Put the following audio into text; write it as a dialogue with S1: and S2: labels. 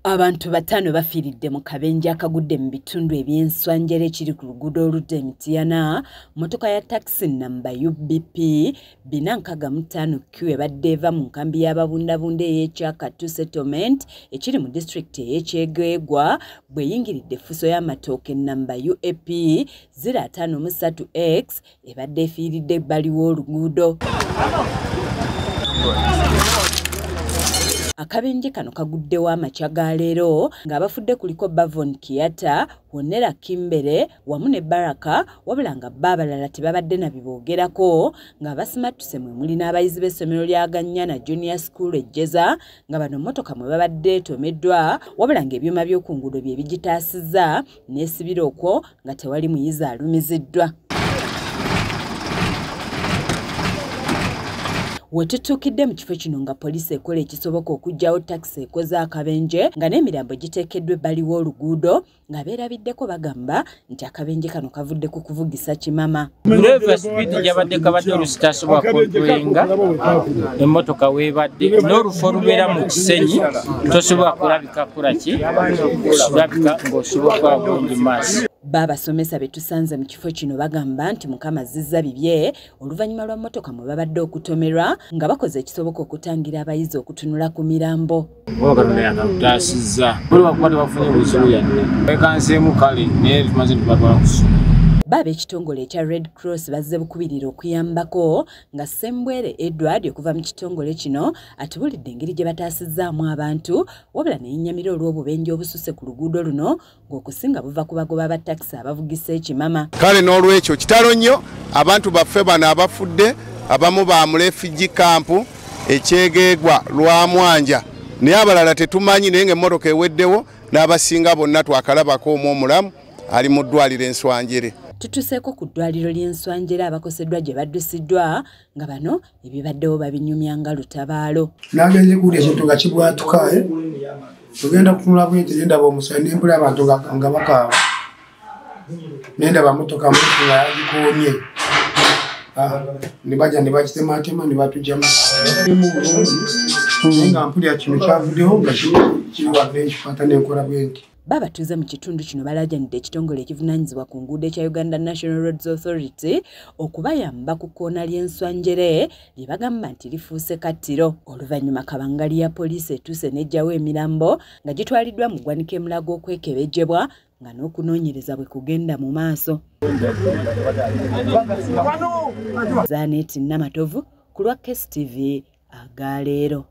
S1: Abantu batano bafiiridde mu kabenje akagudde mu bitundu eby'enswanjere ekiri ku luguudo oludda Mityana. Motoka ya taxi namba UBP 455Q ebadde eva mu nkambi y'ababundabunda ey'Ekyakatu settlement ekiri mu district ey'Ekyegwegwa bw'eyingiridde effuso y'amatooke namba UAP 053X ebadde efiiridde ebbali w'oluguudo. Akabenje kano kaguddewo amakya ga leero ng'abafudde kuliko Bavon Kiyata, Wonera Kimbere wamu ne Baraka, wabula nga baabalala tebabadde na biboogerako ng'abasimattuse mwe muli n'abayizi b'essomero lya Ganyana Junior School ejjeza nga bano mmotoka mwe babadde etomeddwa wabula ng'ebyuma by'oku nguudo bye bigitaasizza n'esibira okwo nga tewali muyizi alumiziddwa. Wetutuukidde mu kifo kino nga poliisi ekola ekisoboka okuggyawo takisi ekoze akabenje nga n'emirambo giteekeddwa ebbali w'oluguudo nga beerabiddeko bagamba nti akabenje kano kavudde ku kuvugisa kimama.
S2: Dreva speed gyabadde kabadde olusitasobola kontrolinga emmotoka weebadde n'olufo olubeera mu kisenyi tosobola kulabika kulaki kulabika ng'osobola bulungi maaso.
S1: Baabasomesa betusanze mu kifo kino bagamba nti Mukama azizza bibye oluvannyuma lwa mmotoka mwe babadde okutomerwa nga bakoze ekisoboka okutangira abayizi okutunula ku mirambo.
S3: Katonda yakatutaasizza buli wakuba tebafunye buzibu yadde bekanseemu kale naye tumaze tubatwala ku ssomero.
S1: Baaba ekitongole ekya Red Cross bazze bukubirira okuyambako nga Sembwere Edward okuva mu kitongole kino atubulidde engeri gye bataasizzaamu abantu wabula neyennyamira olw'obubenje obususe ku luguudo luno ng'okusinga buva ku bagoba ba takisi abavugisa ekimama.
S4: Kale n'olwekyo kitalo nnyo abantu baffe bano abafudde abamu ba mu refugee camp Ekyegwegwa Lwamwanja naye abalala tetumanyi naye ng'emmotoka eweddewo n'abasinga bonna twakalabako omulamu ali mu ddwaliro Enswanjere.
S1: Tutuseeko ku ddwaliro ly'Enswanjere abakoseddwa gye baddusiddwa nga bano ebibaddewo babinyumya nga lutabaalo.
S5: Nagenze kuwulira ekintu nga kibwatuka tugenda kutunula bwenti ndaba omusaayi nembula abantu nga bakaaba nendaba motoka muntu nga yagikoonye ne bajja ne bakitematema ne batugyamu mu bulungi naye nga mpulira kino kyavuddeho nga kiri wadde ekikwata n'enkola bwenti.
S1: Babatuuze mu kitundu kino balaajanidde ekitongole ekivunaanyizibwa ku nguudo ekya Uganda National Roads Authority okubayamba ku kkoona ly'Enswanjere lye bagamba nti lifuuse kattiro. Oluvannyuma kabangali ya poliisi etuuse n'eggyawo emirambo nga gitwaliddwa mu ggwanika emulago okwekebejjebwa nga n'okunoonyereza bwe kugenda mu maaso. Zaaneti Namatovu ku lwa KSTV agaaleero.